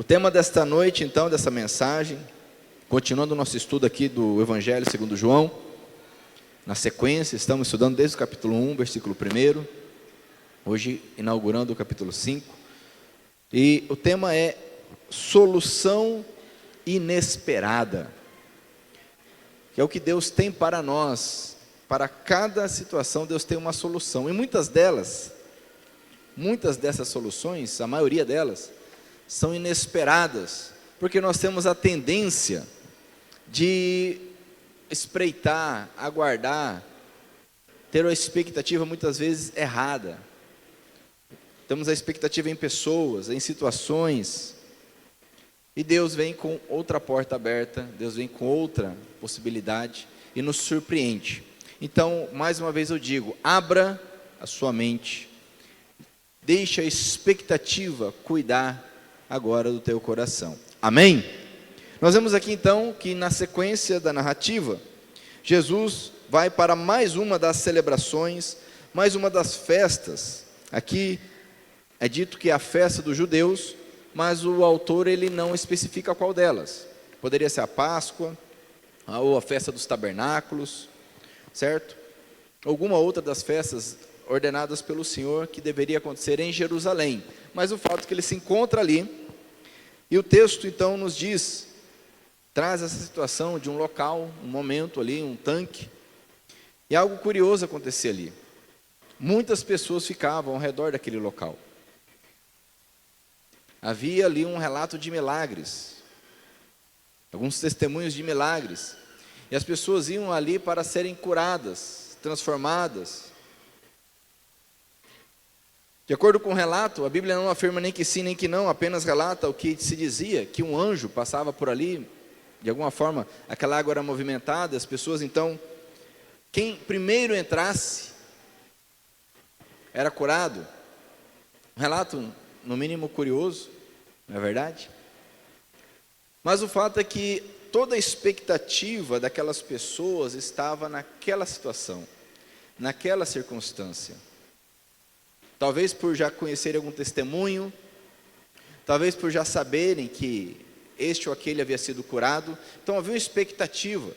O tema desta noite, então, dessa mensagem, continuando o nosso estudo aqui do Evangelho segundo João, na sequência, estamos estudando desde o capítulo 1, versículo 1, hoje inaugurando o capítulo 5, e o tema é solução inesperada, que é o que Deus tem para nós. Para cada situação Deus tem uma solução, e muitas dessas soluções, a maioria delas, são inesperadas, porque nós temos a tendência de espreitar, aguardar, ter uma expectativa muitas vezes errada. Temos a expectativa em pessoas, em situações, e Deus vem com outra porta aberta, Deus vem com outra possibilidade e nos surpreende. Então, mais uma vez eu digo, abra a sua mente, deixe a expectativa cuidar agora do teu coração. Amém? Nós vemos aqui então que na sequência da narrativa, Jesus vai para mais uma das celebrações, mais uma das festas. Aqui é dito que é a festa dos judeus, mas o autor ele não especifica qual delas. Poderia ser a Páscoa, ou a festa dos tabernáculos, certo? Alguma outra das festas ordenadas pelo Senhor que deveria acontecer em Jerusalém. Mas o fato é que ele se encontra ali, e o texto então nos diz, traz essa situação de um local, um momento ali, um tanque, e algo curioso acontecia ali. Muitas pessoas ficavam ao redor daquele local. Havia ali um relato de milagres, alguns testemunhos de milagres, e as pessoas iam ali para serem curadas, transformadas. De acordo com o relato, a Bíblia não afirma nem que sim, nem que não, apenas relata o que se dizia, que um anjo passava por ali, de alguma forma, aquela água era movimentada, as pessoas então, quem primeiro entrasse, era curado. Um relato, no mínimo, curioso, não é verdade? Mas o fato é que toda a expectativa daquelas pessoas estava naquela situação, naquela circunstância. Talvez por já conhecerem algum testemunho, talvez por já saberem que este ou aquele havia sido curado, então havia uma expectativa.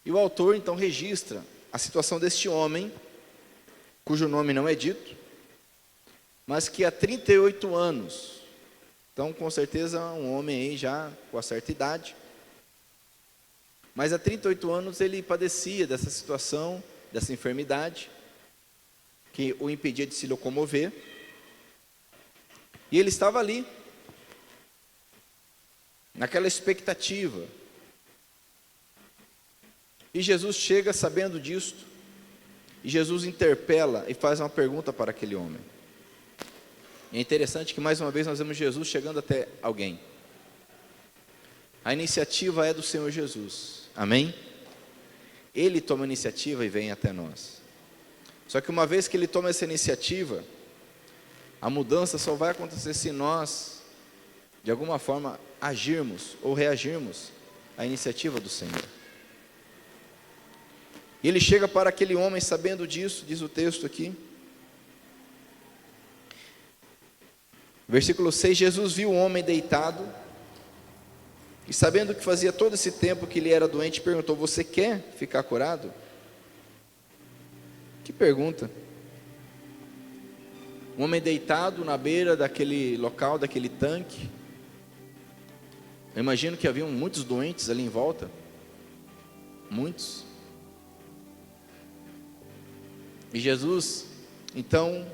E o autor então registra a situação deste homem, cujo nome não é dito, mas que há 38 anos, então com certeza um homem aí já com a certa idade, mas há 38 anos ele padecia dessa situação, dessa enfermidade, que o impedia de se locomover, e ele estava ali, naquela expectativa, e Jesus chega sabendo disto, e Jesus interpela e faz uma pergunta para aquele homem. É interessante que mais uma vez nós vemos Jesus chegando até alguém. A iniciativa é do Senhor Jesus, amém? Ele toma a iniciativa e vem até nós. Só que uma vez que ele toma essa iniciativa, a mudança só vai acontecer se nós, de alguma forma, agirmos ou reagirmos à iniciativa do Senhor. E ele chega para aquele homem sabendo disso, diz o texto aqui. Versículo 6, Jesus viu o homem deitado, e sabendo que fazia todo esse tempo que ele era doente, perguntou: você quer ficar curado? Que pergunta. Um homem deitado na beira daquele local, daquele tanque. Eu imagino que haviam muitos doentes ali em volta. Muitos. E Jesus, então,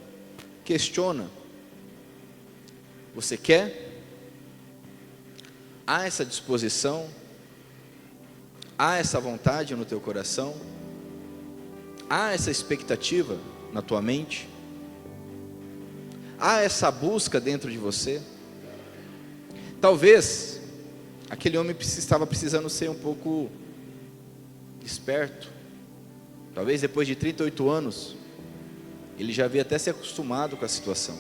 questiona: você quer? Há essa disposição? Há essa vontade no teu coração? Há essa expectativa na tua mente? Há essa busca dentro de você? Talvez aquele homem estava precisando ser um pouco esperto. Talvez depois de 38 anos, ele já havia até se acostumado com a situação.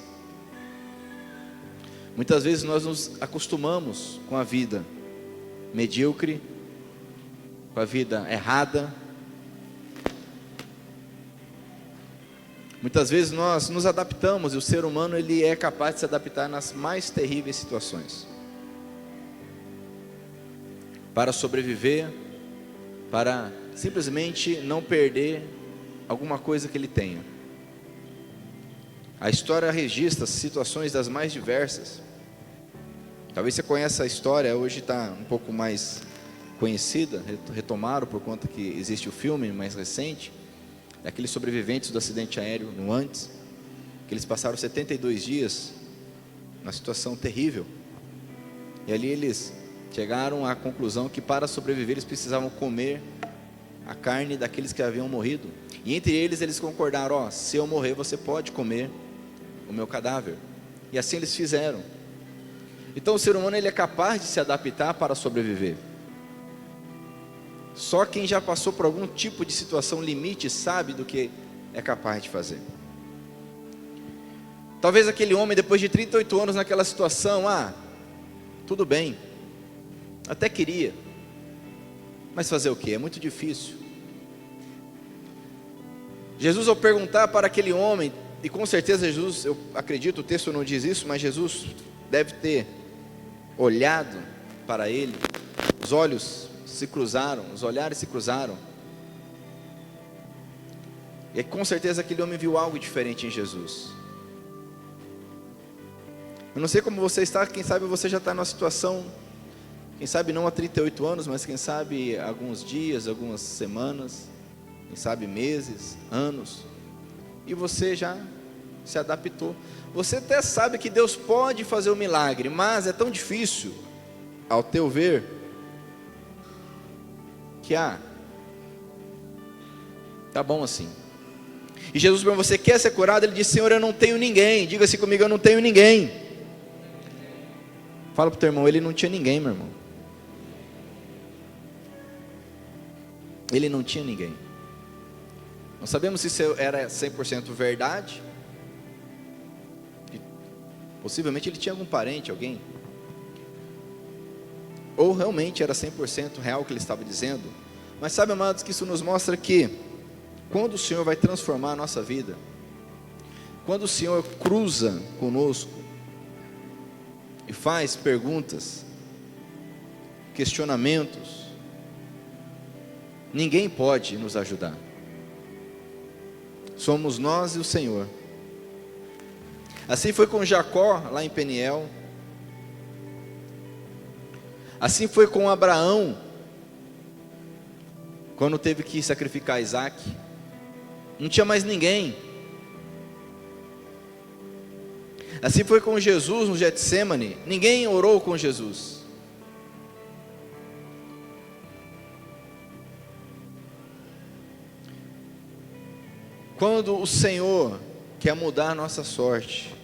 Muitas vezes nós nos acostumamos com a vida medíocre, com a vida errada, Muitas vezes nós nos adaptamos, e o ser humano ele é capaz de se adaptar nas mais terríveis situações, para sobreviver, para simplesmente não perder alguma coisa que ele tenha. A história registra situações das mais diversas. Talvez você conheça a história, hoje está um pouco mais conhecida, retomaram por conta que existe o filme mais recente, daqueles sobreviventes do acidente aéreo no Andes, que eles passaram 72 dias numa situação terrível, e ali eles chegaram à conclusão que para sobreviver eles precisavam comer a carne daqueles que haviam morrido, e entre eles concordaram: se eu morrer você pode comer o meu cadáver, e assim eles fizeram. Então o ser humano ele é capaz de se adaptar para sobreviver. Só quem já passou por algum tipo de situação limite sabe do que é capaz de fazer. Talvez aquele homem, depois de 38 anos naquela situação, tudo bem, até queria, mas fazer o quê? É muito difícil. Jesus, ao perguntar para aquele homem, e com certeza Jesus, eu acredito, o texto não diz isso, mas Jesus deve ter olhado para ele, os olhos se cruzaram, os olhares se cruzaram, e com certeza aquele homem viu algo diferente em Jesus. Eu não sei como você está, quem sabe você já está numa situação, quem sabe não há 38 anos, mas quem sabe alguns dias, algumas semanas, quem sabe meses, anos, e você já se adaptou. Você até sabe que Deus pode fazer um milagre, mas é tão difícil, ao teu ver, que tá bom assim. E Jesus perguntou: você quer ser curado? Ele disse: Senhor, eu não tenho ninguém. Diga assim comigo: eu não tenho ninguém. Fala para o teu irmão: ele não tinha ninguém, meu irmão. Ele não tinha ninguém. Não sabemos se isso era 100% verdade. Possivelmente ele tinha algum parente, alguém, ou realmente era 100% real o que ele estava dizendo. Mas sabe, amados, que isso nos mostra que quando o Senhor vai transformar a nossa vida, quando o Senhor cruza conosco e faz perguntas, questionamentos, ninguém pode nos ajudar. Somos nós e o Senhor. Assim foi com Jacó lá em Peniel. Assim foi com Abraão, quando teve que sacrificar Isaac. Não tinha mais ninguém. Assim foi com Jesus no Getsêmani. Ninguém orou com Jesus. Quando o Senhor quer mudar a nossa sorte,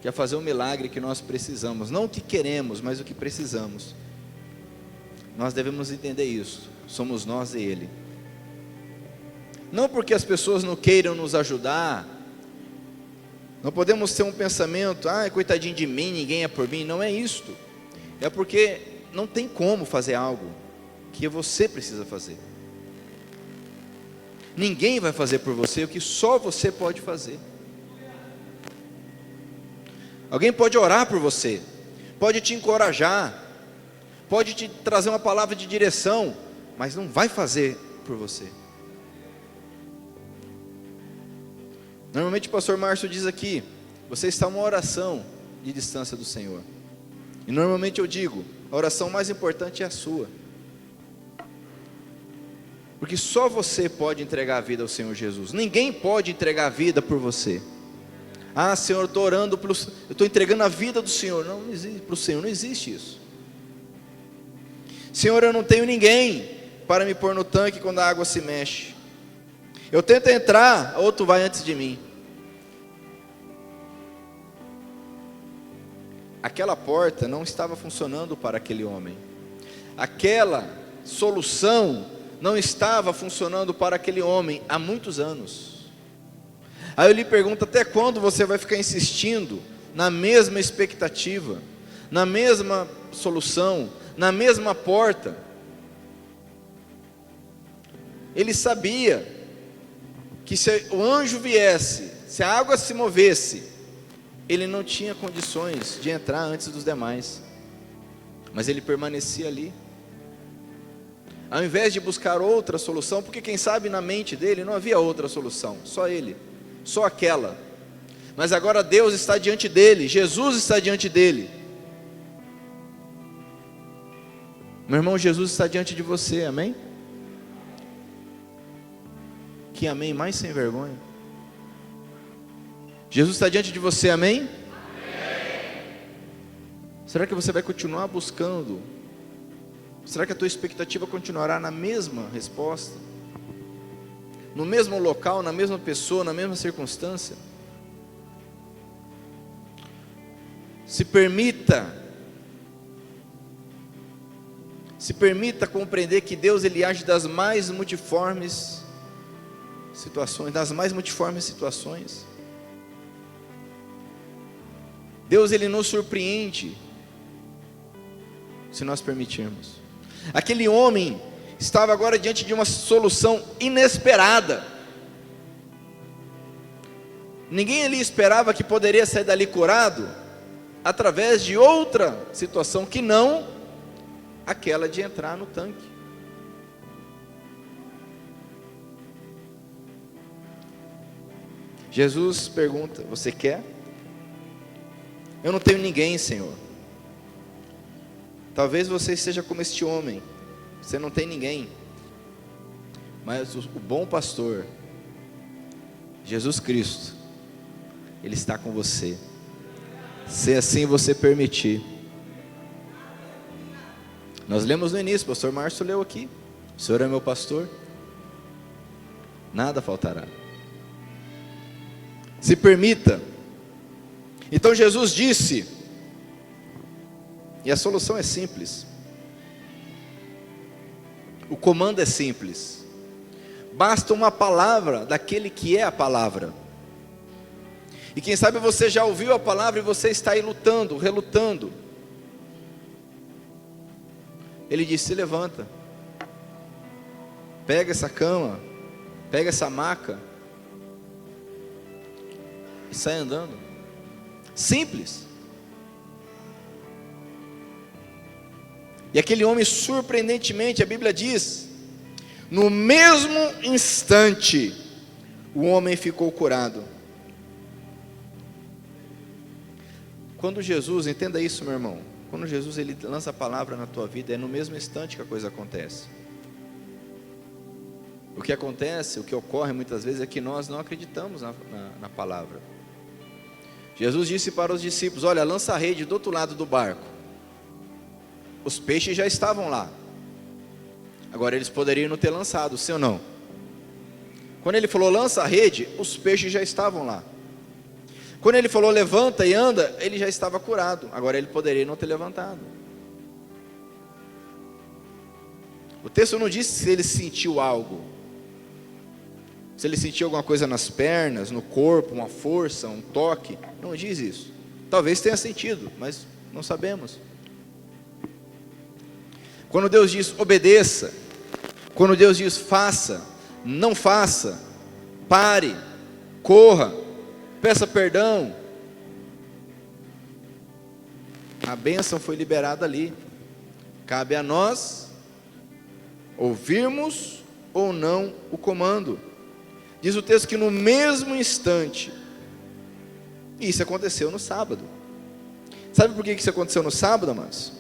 quer fazer um milagre que nós precisamos, não o que queremos, mas o que precisamos, nós devemos entender isso. Somos nós e Ele. Não porque as pessoas não queiram nos ajudar, não podemos ter um pensamento: coitadinho de mim, ninguém é por mim. Não é isto. É porque não tem como fazer algo que você precisa fazer. Ninguém vai fazer por você o que só você pode fazer. Alguém pode orar por você, pode te encorajar, pode te trazer uma palavra de direção, mas não vai fazer por você. Normalmente o pastor Márcio diz aqui: você está uma oração de distância do Senhor. E normalmente eu digo: a oração mais importante é a sua, porque só você pode entregar a vida ao Senhor Jesus. Ninguém pode entregar a vida por você. Senhor, eu estou orando, eu estou entregando a vida do Senhor. Não existe, para o Senhor não existe isso. Senhor, eu não tenho ninguém para me pôr no tanque quando a água se mexe. Eu tento entrar, outro vai antes de mim. Aquela porta não estava funcionando para aquele homem. Aquela solução não estava funcionando para aquele homem há muitos anos. Aí eu lhe pergunto: até quando você vai ficar insistindo na mesma expectativa, na mesma solução, na mesma porta? Ele sabia que se o anjo viesse, Se a água se movesse, ele não tinha condições de entrar antes dos demais, mas ele permanecia ali. Ao invés de buscar outra solução, porque quem sabe na mente dele não havia outra solução, só ele, só aquela. Mas agora Deus está diante dele, Jesus está diante dele. Meu irmão, Jesus está diante de você, amém? Que amém mais sem vergonha. Jesus está diante de você, amém? Amém. Será que você vai continuar buscando? Será que a tua expectativa continuará na mesma resposta? No mesmo local, na mesma pessoa, na mesma circunstância? Se permita compreender que Deus ele age das mais multiformes situações, Deus ele nos surpreende, se nós permitirmos. Aquele homem estava agora diante de uma solução inesperada. Ninguém ali esperava que poderia sair dali curado através de outra situação que não aquela de entrar no tanque. Jesus pergunta: você quer? Eu não tenho ninguém, Senhor. Talvez você seja como este homem, você não tem ninguém, mas o bom pastor, Jesus Cristo, Ele está com você, se assim você permitir. Nós lemos no início, o pastor Márcio leu aqui: o Senhor é meu pastor, nada faltará. Se permita. Então Jesus disse, e a solução é simples, o comando é simples, basta uma palavra daquele que é a palavra. E quem sabe você já ouviu a palavra e você está aí lutando, relutando. Ele disse: se levanta, pega essa cama, pega essa maca e sai andando. Simples. E aquele homem, surpreendentemente, a Bíblia diz, no mesmo instante, o homem ficou curado. Quando Jesus, entenda isso, meu irmão, quando Jesus ele lança a palavra na tua vida, é no mesmo instante que a coisa acontece. O que acontece, o que ocorre muitas vezes é que nós não acreditamos na palavra. Jesus disse para os discípulos: olha, lança a rede do outro lado do barco. Os peixes já estavam lá. Agora eles poderiam não ter lançado, sim ou não? Quando ele falou lança a rede, os peixes já estavam lá. Quando ele falou levanta e anda, ele já estava curado. Agora ele poderia não ter levantado. O texto não diz se ele sentiu algo, se ele sentiu alguma coisa nas pernas, no corpo, uma força, um toque. Não diz isso. Talvez tenha sentido, mas não sabemos. Quando Deus diz obedeça, quando Deus diz faça, não faça, pare, corra, peça perdão, a bênção foi liberada ali. Cabe a nós ouvirmos ou não o comando. Diz o texto que no mesmo instante, e isso aconteceu no sábado. Sabe por que isso aconteceu no sábado, amados?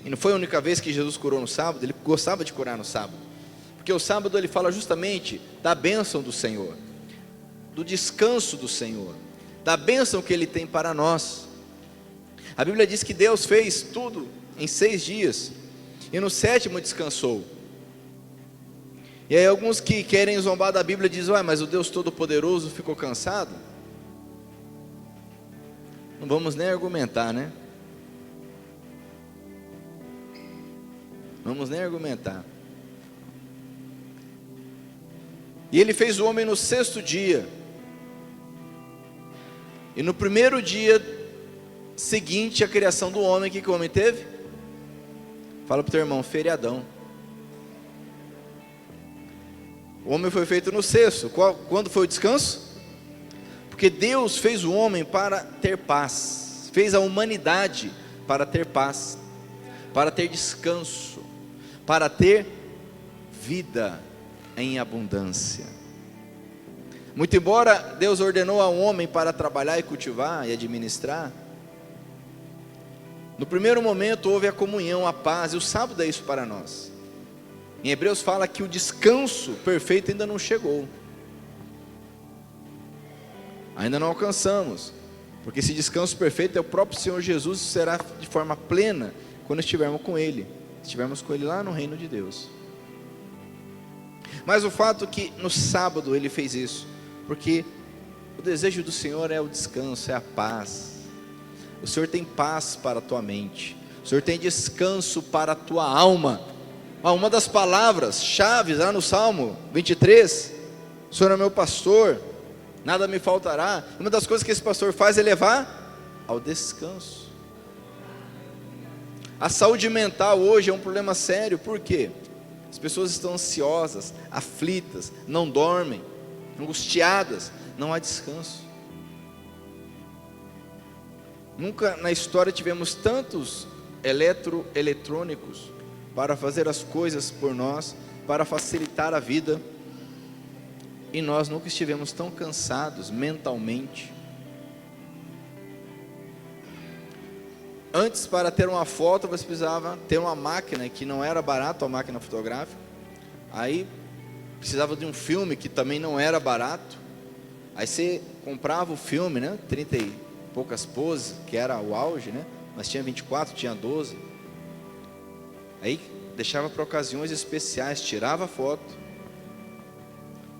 E não foi a única vez que Jesus curou no sábado. Ele gostava de curar no sábado, porque o sábado ele fala justamente da bênção do Senhor, do descanso do Senhor, da bênção que Ele tem para nós. A Bíblia diz que Deus fez tudo em 6 dias, e no 7º descansou. E aí alguns que querem zombar da Bíblia dizem: mas o Deus Todo-Poderoso ficou cansado? Não vamos nem argumentar, né? Vamos nem argumentar. E Ele fez o homem no 6º dia. E no primeiro dia seguinte à criação do homem, o que o homem teve? Fala para o teu irmão: feriadão. O homem foi feito no sexto. Quando foi o descanso? Porque Deus fez o homem para ter paz, fez a humanidade para ter paz, para ter descanso, para ter vida em abundância. Muito embora Deus ordenou ao homem para trabalhar e cultivar e administrar, no primeiro momento houve a comunhão, a paz, e o sábado é isso para nós. Em Hebreus fala que o descanso perfeito ainda não chegou, ainda não alcançamos, porque esse descanso perfeito é o próprio Senhor Jesus, será de forma plena quando estivermos com Ele lá no reino de Deus. Mas o fato é que no sábado Ele fez isso, porque o desejo do Senhor é o descanso, é a paz. O Senhor tem paz para a tua mente, o Senhor tem descanso para a tua alma. Uma das palavras chaves lá no Salmo 23, o Senhor é meu pastor, nada me faltará. Uma das coisas que esse pastor faz é levar ao descanso. A saúde mental hoje é um problema sério. Por quê? As pessoas estão ansiosas, aflitas, não dormem, angustiadas, não há descanso. Nunca na história tivemos tantos eletrônicos para fazer as coisas por nós, para facilitar a vida, e nós nunca estivemos tão cansados mentalmente. Antes, para ter uma foto, você precisava ter uma máquina, que não era barato, a máquina fotográfica. Aí precisava de um filme, que também não era barato. Aí você comprava o filme, né? 30 e poucas poses, que era o auge, né? Mas tinha 24, tinha 12. Aí deixava para ocasiões especiais, tirava a foto.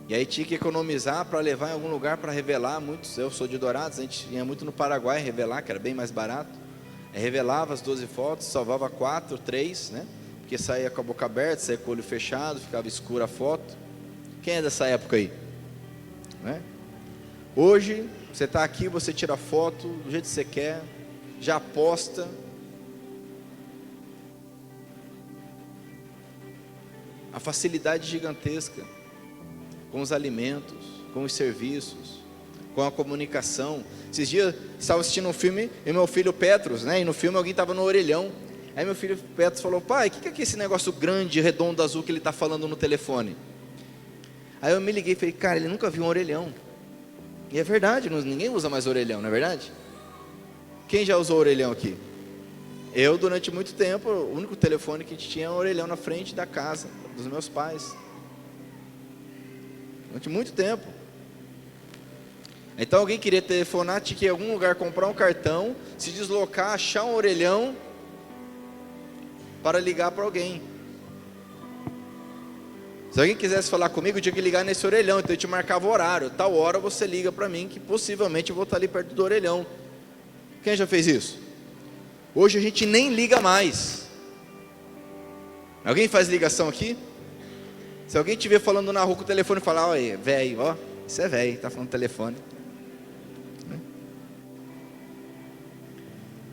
E aí tinha que economizar para levar em algum lugar para revelar. Muitos, eu sou de Dourados, a gente ia muito no Paraguai revelar, que era bem mais barato. Aí revelava as 12 fotos, salvava 4, 3, né? Porque saía com a boca aberta, saía com o olho fechado, ficava escura a foto. Quem é dessa época aí? Né? Hoje, você está aqui, você tira a foto do jeito que você quer, já posta. A facilidade gigantesca com os alimentos, com os serviços, com a comunicação. Esses dias estava assistindo um filme e meu filho Petros, né? E no filme alguém estava no orelhão. Aí meu filho Petros falou: pai, o que é esse negócio grande, redondo, azul que ele está falando no telefone? Aí eu me liguei e falei: cara, ele nunca viu um orelhão. E é verdade, ninguém usa mais orelhão, não é verdade? Quem já usou orelhão aqui? Eu, durante muito tempo, o único telefone que tinha era um orelhão na frente da casa dos meus pais. Durante muito tempo. Então alguém queria telefonar, tinha que ir em algum lugar comprar um cartão, se deslocar, achar um orelhão para ligar para alguém. Se alguém quisesse falar comigo, eu tinha que ligar nesse orelhão. Então eu te marcava o horário, tal hora você liga para mim, que possivelmente eu vou estar ali perto do orelhão. Quem já fez isso? Hoje a gente nem liga mais. Alguém faz ligação aqui? Se alguém estiver falando na rua com o telefone e falar: olha, velho, ó, isso é velho, está falando no telefone.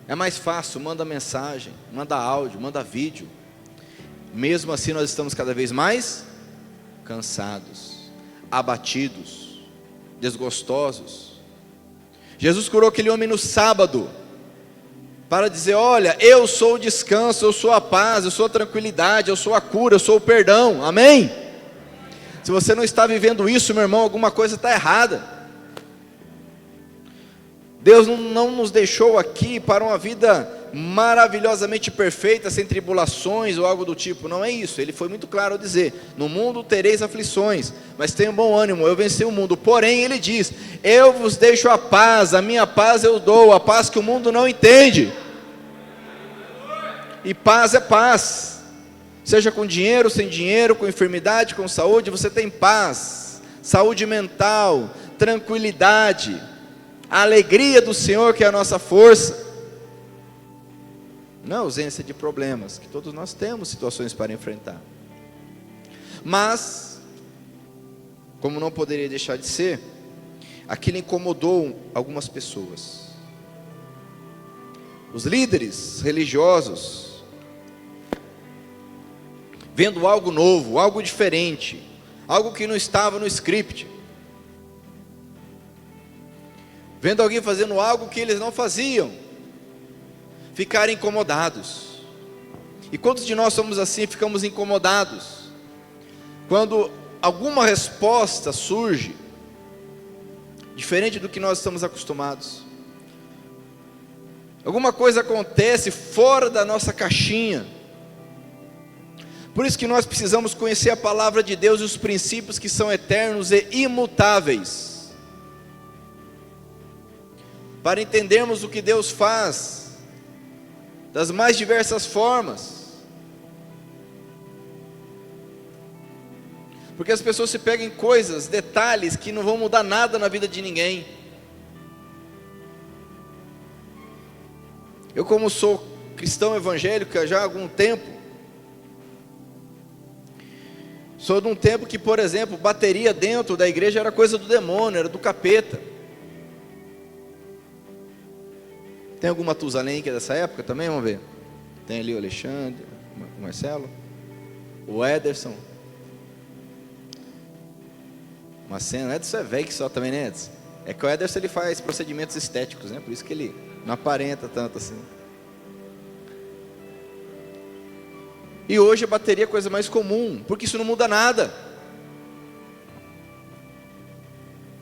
É mais fácil, manda mensagem, manda áudio, manda vídeo. Mesmo assim nós estamos cada vez mais cansados, abatidos, desgostosos. Jesus curou aquele homem no sábado, para dizer: olha, eu sou o descanso, eu sou a paz, eu sou a tranquilidade, eu sou a cura, eu sou o perdão, amém? Se você não está vivendo isso, meu irmão, alguma coisa está errada. Deus não nos deixou aqui para uma vida maravilhosamente perfeita, sem tribulações ou algo do tipo. Não é isso. Ele foi muito claro ao dizer: no mundo tereis aflições, mas tenham bom ânimo, eu venci o mundo. Porém ele diz: eu vos deixo a paz, a minha paz eu dou, a paz que o mundo não entende. E paz é paz, seja com dinheiro, sem dinheiro, com enfermidade, com saúde, você tem paz, saúde mental, tranquilidade, a alegria do Senhor, que é a nossa força. Não é ausência de problemas, que todos nós temos situações para enfrentar. Mas, como não poderia deixar de ser, aquilo incomodou algumas pessoas. Os líderes religiosos, vendo algo novo, algo diferente, algo que não estava no script, vendo alguém fazendo algo que eles não faziam, ficarem incomodados. E quantos de nós somos assim, ficamos incomodados quando alguma resposta surge diferente do que nós estamos acostumados, alguma coisa acontece fora da nossa caixinha. Por isso que nós precisamos conhecer a palavra de Deus e os princípios que são eternos e imutáveis, para entendermos o que Deus faz das mais diversas formas. Porque as pessoas se pegam em coisas, detalhes que não vão mudar nada na vida de ninguém. Eu, como sou cristão evangélico já há algum tempo, sou de um tempo que, por exemplo, bateria dentro da igreja era coisa do demônio, era do capeta. Tem alguma Matusalém que é dessa época também? Vamos ver. Tem ali o Alexandre, o Marcelo, o Ederson. Macena, o Ederson é velho que só também, né, Ederson? É que o Ederson ele faz procedimentos estéticos, né? Por isso que ele não aparenta tanto assim. E hoje a bateria é a coisa mais comum, porque isso não muda nada.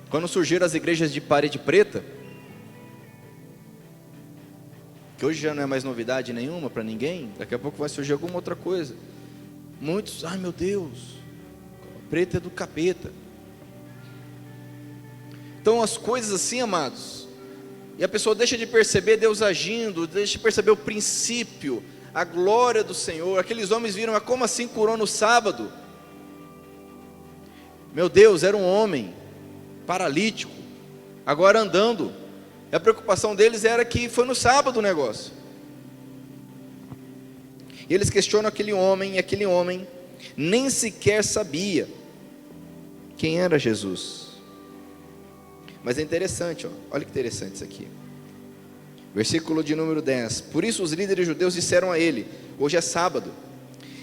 Quando surgiram as igrejas de parede preta, que hoje já não é mais novidade nenhuma para ninguém, daqui a pouco vai surgir alguma outra coisa. Muitos, ai meu Deus, preto é do capeta. Então as coisas assim, amados, e a pessoa deixa de perceber Deus agindo, deixa de perceber o princípio, a glória do Senhor. Aqueles homens viram, mas como assim curou no sábado? Meu Deus, era um homem paralítico, agora andando. E a preocupação deles era que foi no sábado o negócio. E eles questionam aquele homem, e aquele homem nem sequer sabia quem era Jesus. Mas é interessante, olha que interessante isso aqui. Versículo de número 10. Por isso os líderes judeus disseram a ele: hoje é sábado,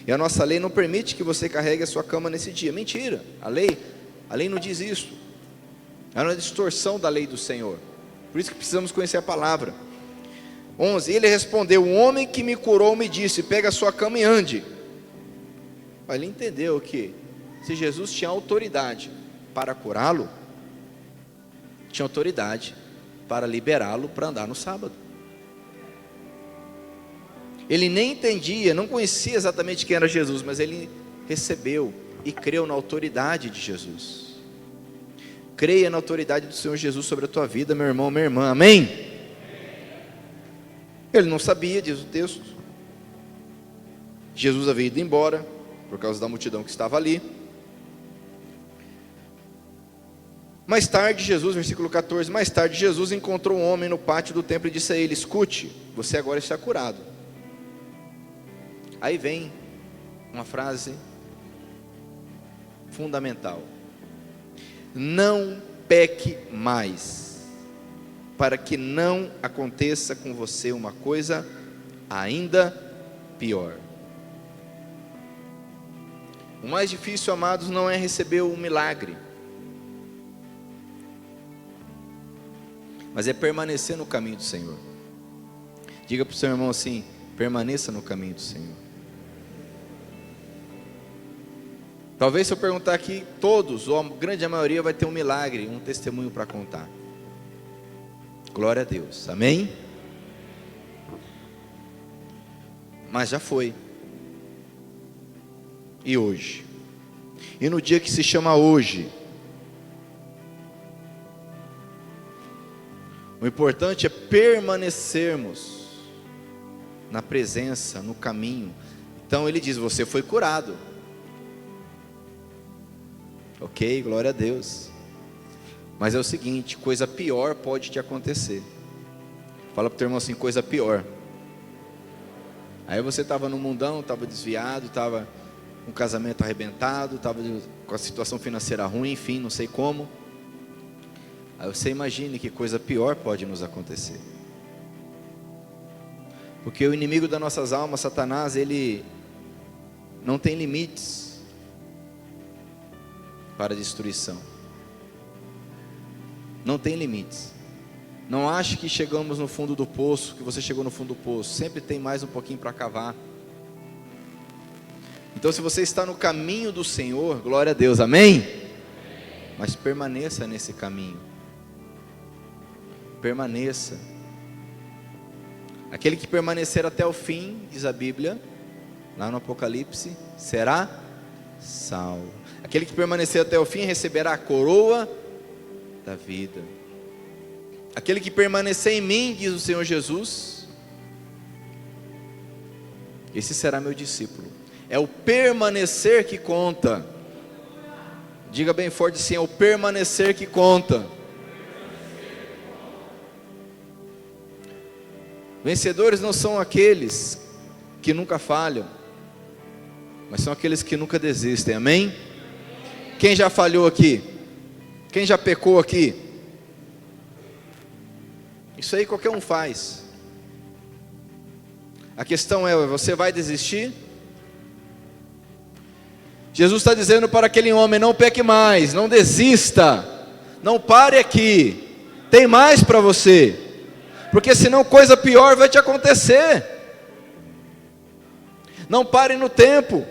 e a nossa lei não permite que você carregue a sua cama nesse dia. Mentira, a lei não diz isso. É uma distorção da lei do Senhor. Por isso que precisamos conhecer a palavra. 11. Ele respondeu: o homem que me curou me disse: pega a sua cama e ande. Ele entendeu que se Jesus tinha autoridade para curá-lo, tinha autoridade para liberá-lo para andar no sábado. Ele nem entendia, não conhecia exatamente quem era Jesus, mas ele recebeu e creu na autoridade de Jesus. Creia na autoridade do Senhor Jesus sobre a tua vida, meu irmão, minha irmã, amém? Ele não sabia, diz o texto. Jesus havia ido embora, por causa da multidão que estava ali. Mais tarde Jesus, versículo 14, mais tarde Jesus encontrou um homem no pátio do templo e disse a ele: escute, você agora está curado. Aí vem uma frase fundamental: não peque mais, para que não aconteça com você uma coisa ainda pior. O mais difícil, amados, não é receber um milagre, mas é permanecer no caminho do Senhor. Diga para o seu irmão assim: permaneça no caminho do Senhor. Talvez se eu perguntar aqui, todos, ou a grande maioria vai ter um milagre, um testemunho para contar. Glória a Deus, amém? Mas já foi. E hoje? E no dia que se chama hoje? O importante é permanecermos na presença, no caminho. Então ele diz: você foi curado. Ok, glória a Deus. Mas é o seguinte: coisa pior pode te acontecer. Fala para o teu irmão assim: coisa pior. Aí você estava no mundão, estava desviado, estava com o casamento arrebentado, estava com a situação financeira ruim, enfim, não sei como. Aí você imagine que coisa pior pode nos acontecer. Porque o inimigo das nossas almas, Satanás, ele não tem limites. para a destruição. Não tem limites. Não ache que chegamos no fundo do poço, que você chegou no fundo do poço. Sempre tem mais um pouquinho para cavar. Então, se você está no caminho do Senhor, glória a Deus, amém? Mas permaneça nesse caminho. Permaneça. Aquele que permanecer até o fim, diz a Bíblia, lá no Apocalipse, será salvo. Aquele que permanecer até o fim receberá a coroa da vida. Aquele que permanecer em mim, diz o Senhor Jesus, esse será meu discípulo. É o permanecer que conta. Diga bem forte assim: é o permanecer que conta. Vencedores não são aqueles que nunca falham, mas são aqueles que nunca desistem, amém? Quem já falhou aqui? Quem já pecou aqui? Isso aí qualquer um faz. A questão é: você vai desistir? Jesus está dizendo para aquele homem: não peque mais, não desista, não pare aqui, tem mais para você, porque senão coisa pior vai te acontecer. Não pare no tempo.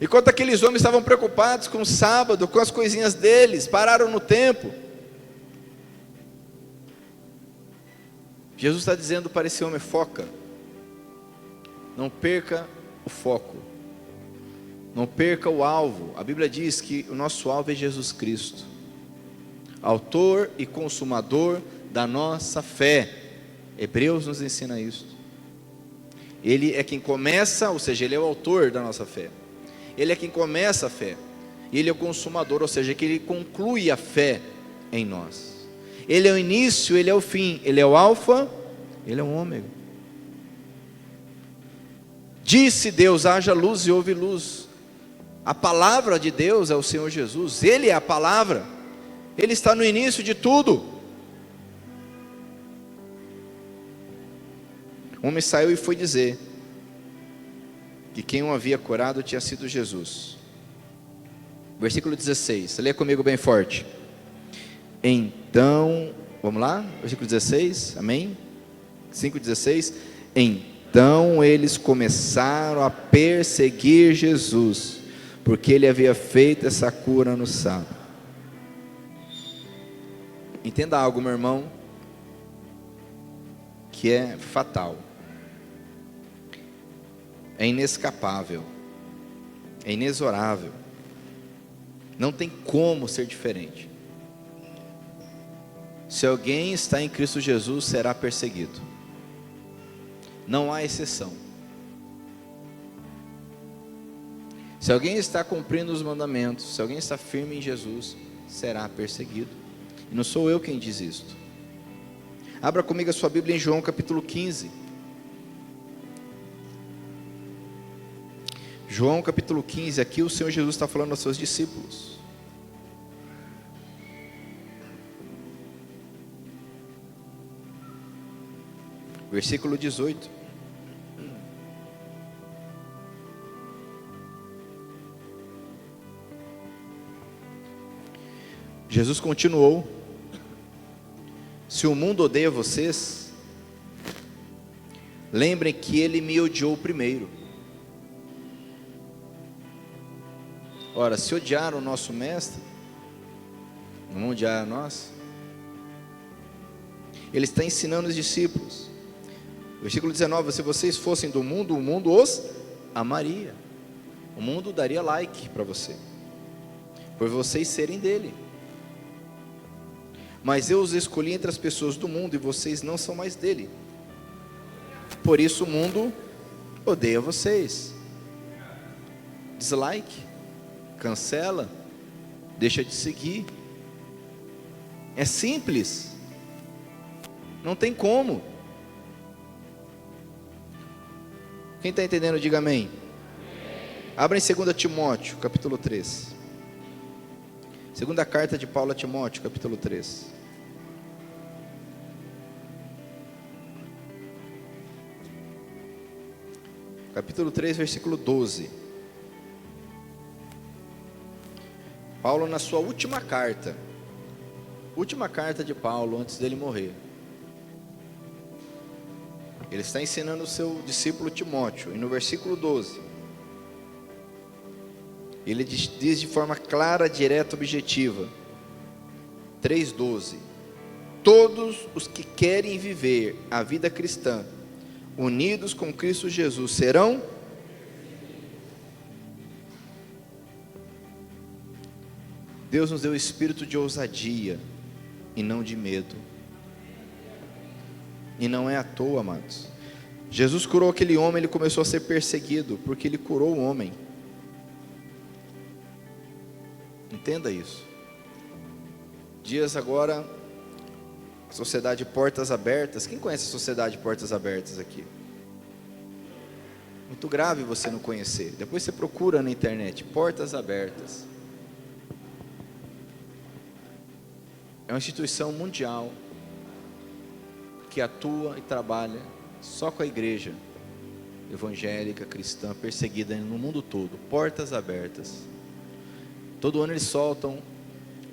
Enquanto aqueles homens estavam preocupados com o sábado, com as coisinhas deles, pararam no tempo. Jesus está dizendo para esse homem: foca, não perca o foco, não perca o alvo. A Bíblia diz que o nosso alvo é Jesus Cristo, autor e consumador da nossa fé. Hebreus nos ensina isso. Ele é quem começa, ou seja, Ele é o autor da nossa fé. Ele é quem começa a fé, e Ele é o consumador, ou seja, que Ele conclui a fé em nós. Ele é o início, Ele é o fim, Ele é o alfa, Ele é o ômega. Disse Deus: haja luz, e houve luz. A palavra de Deus é o Senhor Jesus, Ele é a palavra, Ele está no início de tudo. O homem saiu e foi dizer que quem o havia curado tinha sido Jesus. Versículo 16, lê comigo bem forte. Então, vamos lá? Versículo 16, amém? 5,16. Então eles começaram a perseguir Jesus, porque ele havia feito essa cura no sábado. Entenda algo, meu irmão, que é fatal. É inescapável, é inexorável, não tem como ser diferente. Se alguém está em Cristo Jesus, será perseguido, não há exceção. Se alguém está cumprindo os mandamentos, se alguém está firme em Jesus, será perseguido, e não sou eu quem diz isto. Abra comigo a sua Bíblia em João capítulo 15. João capítulo 15, aqui o Senhor Jesus está falando aos seus discípulos. Versículo 18. Jesus continuou: se o mundo odeia vocês, lembrem que ele me odiou primeiro. Ora, se odiar o nosso mestre, não vão odiar a nós? Ele está ensinando os discípulos. Versículo 19: se vocês fossem do mundo, o mundo os amaria. O mundo daria like para você, por vocês serem dele. Mas eu os escolhi entre as pessoas do mundo, e vocês não são mais dele. Por isso o mundo odeia vocês. Dislike, cancela, deixa de seguir. É simples, não tem como. Quem está entendendo, diga amém. Abra em 2 Timóteo, capítulo 3. Segunda carta de Paulo a Timóteo, capítulo 3. capítulo 3, versículo 12. Paulo, na sua última carta de Paulo antes dele morrer, ele está ensinando o seu discípulo Timóteo, e no versículo 12, ele diz de forma clara, direta, objetiva, 3:12: todos os que querem viver a vida cristã, unidos com Cristo Jesus, serão Deus nos deu espírito de ousadia e não de medo. E não é à toa, amados. Jesus curou aquele homem, ele começou a ser perseguido porque ele curou o homem. Entenda isso. Dias agora, a sociedade Portas Abertas. Quem conhece a sociedade Portas Abertas aqui? Muito grave você não conhecer. Depois você procura na internet, Portas Abertas. É uma instituição mundial que atua e trabalha só com a igreja evangélica, cristã, perseguida no mundo todo. Portas Abertas. Todo ano eles soltam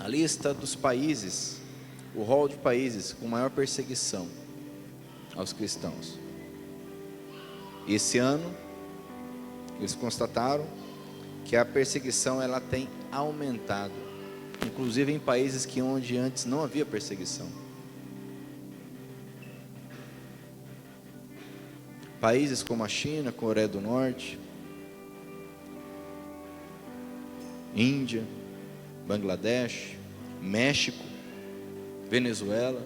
a lista dos países, o rol de países com maior perseguição aos cristãos. E esse ano eles constataram que a perseguição ela tem aumentado, inclusive em países que onde antes não havia perseguição. Países como a China, Coreia do Norte, Índia, Bangladesh, México, Venezuela,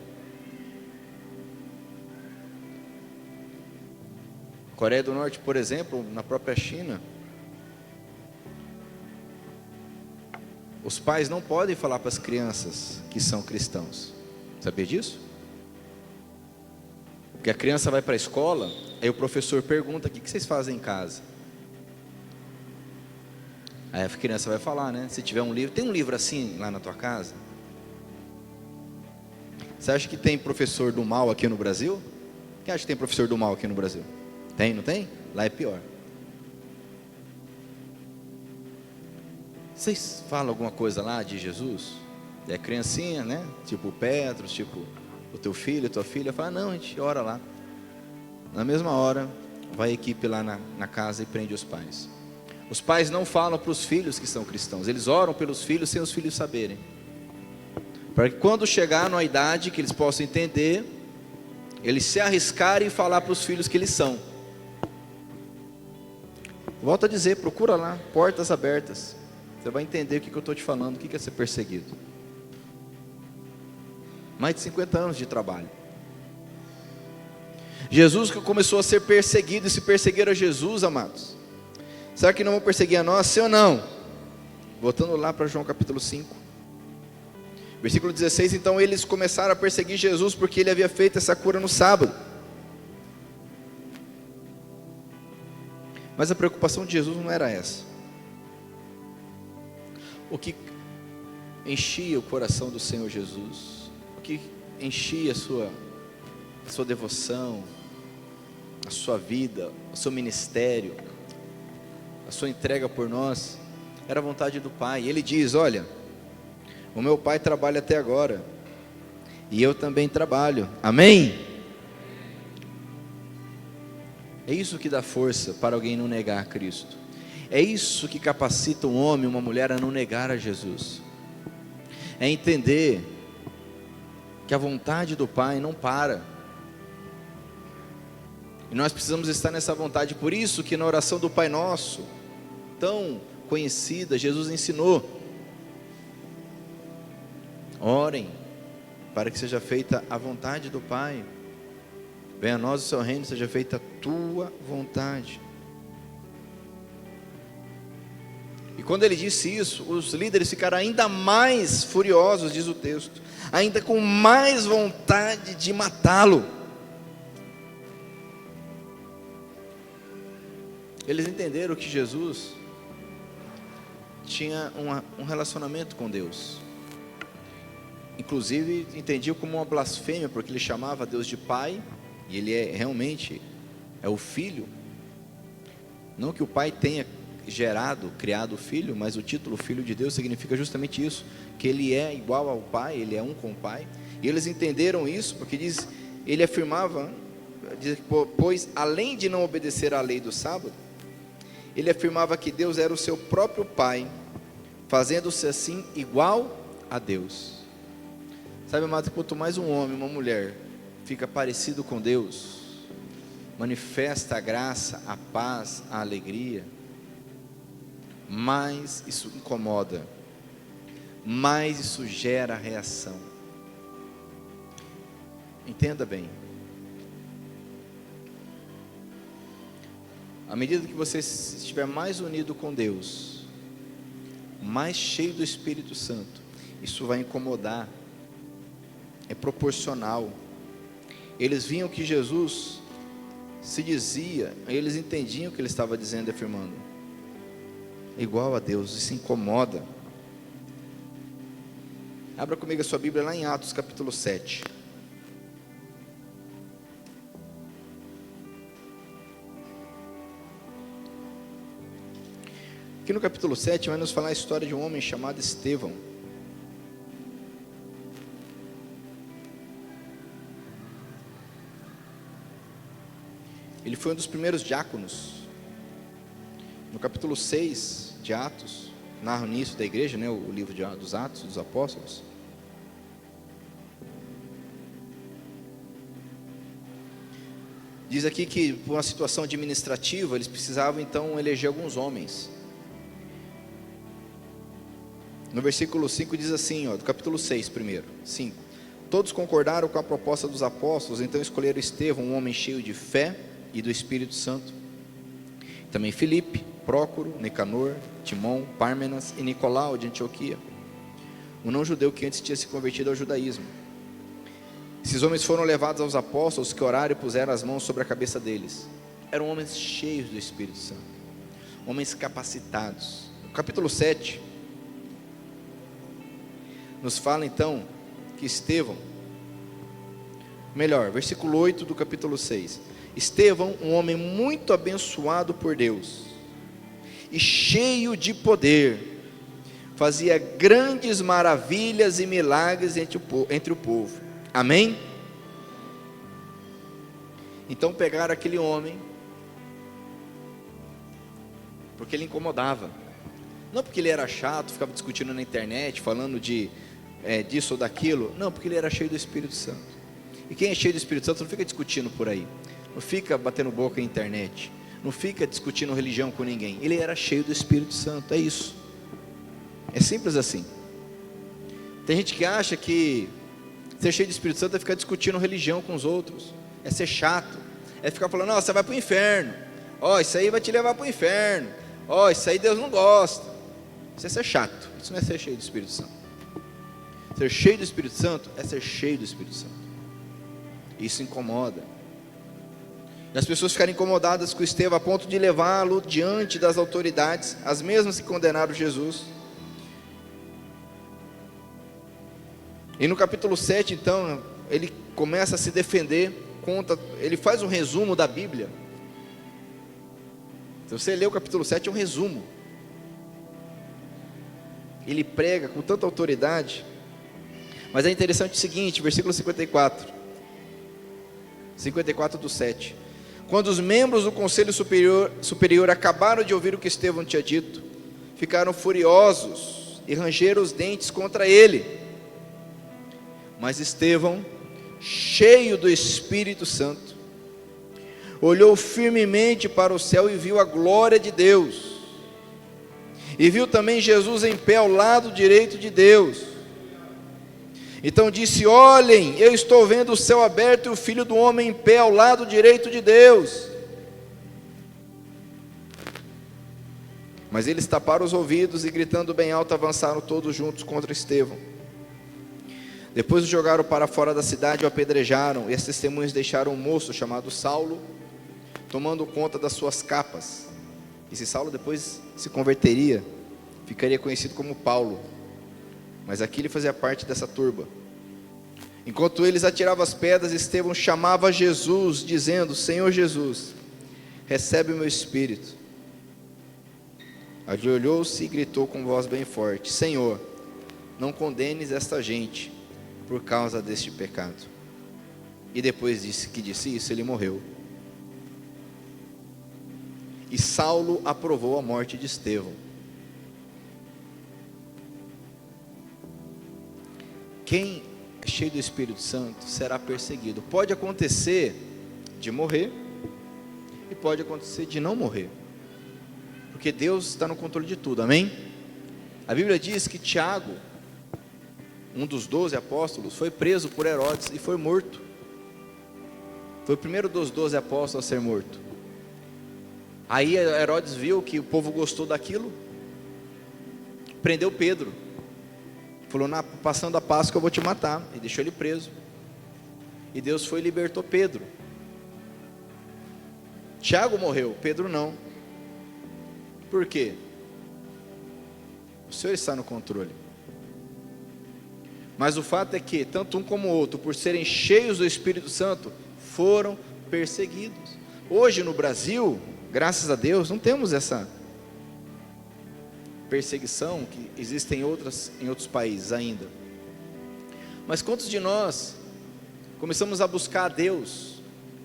Coreia do Norte, por exemplo, na própria China, os pais não podem falar para as crianças que são cristãos. Sabia disso? Porque a criança vai para a escola, aí o professor pergunta: o que vocês fazem em casa? Aí a criança vai falar, né? Se tiver um livro, tem um livro assim lá na tua casa? Você acha que tem professor do mal aqui no Brasil? Quem acha que tem professor do mal aqui no Brasil? Tem, não tem? Lá é pior. Vocês falam alguma coisa lá de Jesus? É criancinha, né? Tipo o Petro, tipo o teu filho, tua filha. Fala: não, a gente ora lá. Na mesma hora, vai a equipe lá na casa e prende os pais. Os pais não falam para os filhos que são cristãos. Eles oram pelos filhos sem os filhos saberem, para que quando chegar na idade que eles possam entender, eles se arriscarem e falar para os filhos que eles são. Volto a dizer, procura lá, Portas Abertas. Você vai entender o que eu estou te falando, o que é ser perseguido. Mais de 50 anos de trabalho. Jesus que começou a ser perseguido, e se perseguiram a Jesus, amados, será que não vão perseguir a nós, sim ou não? Voltando lá para João capítulo 5, versículo 16, então eles começaram a perseguir Jesus, porque ele havia feito essa cura no sábado. Mas a preocupação de Jesus não era essa. O que enchia o coração do Senhor Jesus, o que enchia a sua devoção, a sua vida, o seu ministério, a sua entrega por nós, era a vontade do Pai. Ele diz: olha, o meu Pai trabalha até agora, e eu também trabalho. Amém? É isso que dá força para alguém não negar a Cristo. É isso que capacita um homem, uma mulher a não negar a Jesus. É entender que a vontade do Pai não para. E nós precisamos estar nessa vontade. Por isso que na oração do Pai Nosso, tão conhecida, Jesus ensinou: orem para que seja feita a vontade do Pai. Venha a nós o seu reino, seja feita a tua vontade. E quando ele disse isso, os líderes ficaram ainda mais furiosos, diz o texto, ainda com mais vontade de matá-lo. Eles entenderam que Jesus tinha um relacionamento com Deus. Inclusive entendiam como uma blasfêmia, porque ele chamava Deus de Pai, e ele realmente é o Filho. Não que o Pai tenha criado o Filho, mas o título Filho de Deus significa justamente isso, que Ele é igual ao Pai, Ele é um com o Pai. E eles entenderam isso, porque ele afirmava, pois além de não obedecer à lei do sábado, ele afirmava que Deus era o seu próprio Pai, fazendo-se assim igual a Deus. Sabe, amado, quanto mais um homem, uma mulher fica parecido com Deus, manifesta a graça, a paz, a alegria, mais isso incomoda, mais isso gera reação. Entenda bem, à medida que você estiver mais unido com Deus, mais cheio do Espírito Santo, isso vai incomodar, é proporcional. Eles viam que Jesus se dizia, eles entendiam o que ele estava dizendo e afirmando, igual a Deus, isso incomoda. Abra comigo a sua Bíblia lá em Atos capítulo 7. Aqui no capítulo 7 vai nos falar a história de um homem chamado Estevão. Ele foi um dos primeiros diáconos. No capítulo 6 de Atos, narra o início da igreja, né, o livro dos Atos dos Apóstolos. Diz aqui que por uma situação administrativa, eles precisavam então eleger alguns homens. No versículo 5 diz assim, do capítulo 6 primeiro, 5. Todos concordaram com a proposta dos apóstolos, então escolheram Estevão, um homem cheio de fé e do Espírito Santo. Também Filipe, Prócoro, Nicanor, Timon, Pármenas e Nicolau de Antioquia, um não-judeu que antes tinha se convertido ao judaísmo. Esses homens foram levados aos apóstolos, que oraram e puseram as mãos sobre a cabeça deles. Eram homens cheios do Espírito Santo, homens capacitados. No capítulo 7 nos fala então que Estevão, versículo 8 do capítulo 6. Estevão, um homem muito abençoado por Deus e cheio de poder, fazia grandes maravilhas e milagres entre o povo. Amém? Então pegaram aquele homem, porque ele incomodava, não porque ele era chato, ficava discutindo na internet, falando disso ou daquilo, não, porque ele era cheio do Espírito Santo. E quem é cheio do Espírito Santo não fica discutindo por aí, não fica batendo boca na internet, não fica discutindo religião com ninguém. Ele era cheio do Espírito Santo, é isso, é simples assim. Tem gente que acha que ser cheio do Espírito Santo é ficar discutindo religião com os outros, é ser chato, é ficar falando, você vai para o inferno, isso aí vai te levar para o inferno, isso aí Deus não gosta. Isso é ser chato, isso não é ser cheio do Espírito Santo. Ser cheio do Espírito Santo é ser cheio do Espírito Santo. Isso incomoda. E as pessoas ficaram incomodadas com Estevão a ponto de levá-lo diante das autoridades, as mesmas que condenaram Jesus. E no capítulo 7, então, ele começa a se defender, ele faz um resumo da Bíblia. Se você ler o capítulo 7, é um resumo. Ele prega com tanta autoridade. Mas é interessante o seguinte, versículo 54 do 7. Quando os membros do conselho superior acabaram de ouvir o que Estevão tinha dito, ficaram furiosos e rangeram os dentes contra ele. Mas Estevão, cheio do Espírito Santo, olhou firmemente para o céu e viu a glória de Deus, e viu também Jesus em pé ao lado direito de Deus. Então disse: olhem, eu estou vendo o céu aberto e o Filho do Homem em pé ao lado direito de Deus. Mas eles taparam os ouvidos e, gritando bem alto, avançaram todos juntos contra Estevão. Depois o jogaram para fora da cidade e o apedrejaram, e as testemunhas deixaram um moço chamado Saulo, tomando conta das suas capas. Esse Saulo depois se converteria, ficaria conhecido como Paulo, mas aqui ele fazia parte dessa turba. Enquanto eles atiravam as pedras, Estevão chamava Jesus, dizendo: Senhor Jesus, recebe o meu espírito. Ajoelhou-se e gritou com voz bem forte: Senhor, não condenes esta gente por causa deste pecado. E depois que disse isso, ele morreu. E Saulo aprovou a morte de Estevão. Quem é cheio do Espírito Santo será perseguido. Pode acontecer de morrer e pode acontecer de não morrer, porque Deus está no controle de tudo, amém? A Bíblia diz que Tiago, um dos 12 apóstolos, foi preso por Herodes e foi morto. Foi o primeiro dos 12 apóstolos a ser morto. Aí Herodes viu que o povo gostou daquilo, prendeu Pedro, falou: passando a Páscoa eu vou te matar, e deixou ele preso. E Deus foi e libertou Pedro. Tiago morreu, Pedro não. Por quê? O Senhor está no controle. Mas o fato é que tanto um como o outro, por serem cheios do Espírito Santo, foram perseguidos. Hoje no Brasil, graças a Deus, não temos essa perseguição que existe em outros países ainda. Mas quantos de nós começamos a buscar a Deus,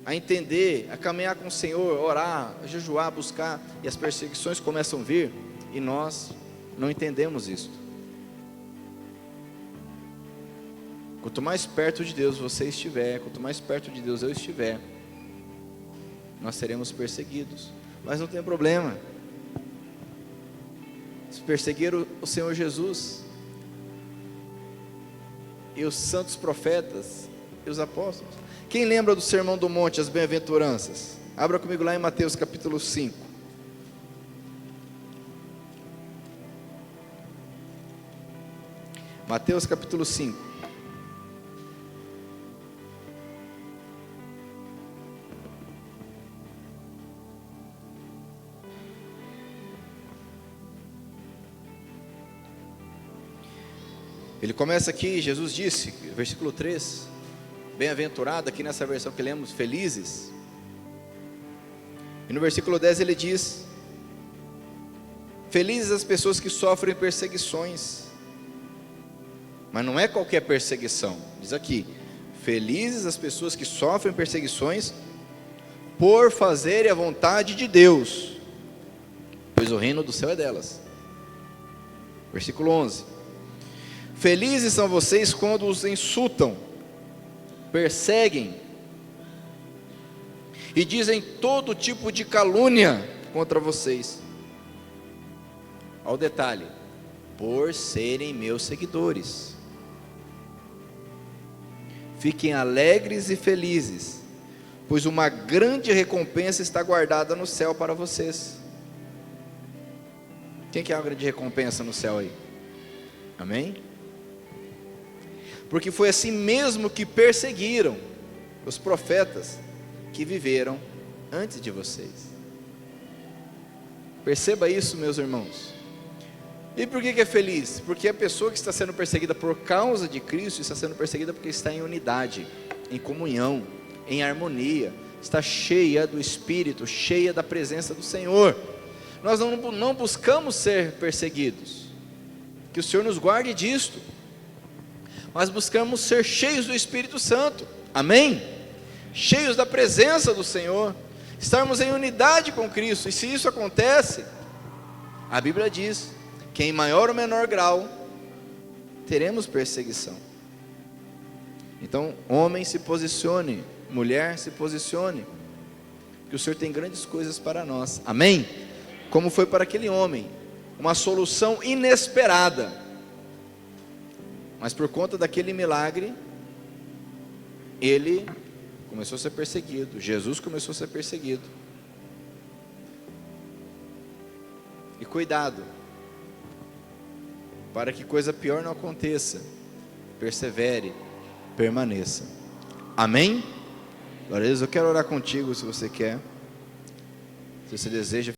a entender, a caminhar com o Senhor, orar, a jejuar, buscar, e as perseguições começam a vir, e nós não entendemos isso. Quanto mais perto de Deus você estiver, quanto mais perto de Deus eu estiver, nós seremos perseguidos. Mas não tem problema. Se perseguiram o Senhor Jesus, e os santos profetas, e os apóstolos. Quem lembra do Sermão do Monte, as bem-aventuranças? Abra comigo lá em Mateus capítulo 5. Mateus capítulo 5. Ele começa aqui, Jesus disse, versículo 3, bem-aventurado, aqui nessa versão que lemos, felizes. E no versículo 10 ele diz: felizes as pessoas que sofrem perseguições. Mas não é qualquer perseguição, diz aqui: felizes as pessoas que sofrem perseguições por fazerem a vontade de Deus, pois o reino do céu é delas. Versículo 11: felizes são vocês quando os insultam, perseguem e dizem todo tipo de calúnia contra vocês. Ao detalhe: por serem meus seguidores. Fiquem alegres e felizes, pois uma grande recompensa está guardada no céu para vocês. Quem quer uma grande recompensa no céu aí? Amém? Porque foi assim mesmo que perseguiram os profetas que viveram antes de vocês. Perceba isso, meus irmãos. E por que é feliz? Porque a pessoa que está sendo perseguida por causa de Cristo está sendo perseguida porque está em unidade, em comunhão, em harmonia, está cheia do Espírito, cheia da presença do Senhor. Nós não buscamos ser perseguidos, que o Senhor nos guarde disto, mas buscamos ser cheios do Espírito Santo, amém? Cheios da presença do Senhor, estarmos em unidade com Cristo. E se isso acontece, a Bíblia diz que em maior ou menor grau teremos perseguição. Então, homem, se posicione, mulher, se posicione, que o Senhor tem grandes coisas para nós, amém? Como foi para aquele homem, uma solução inesperada, mas por conta daquele milagre, ele começou a ser perseguido, Jesus começou a ser perseguido. E cuidado, para que coisa pior não aconteça, persevere, permaneça, amém? Glória a Deus. Eu quero orar contigo, se você quer, se você deseja.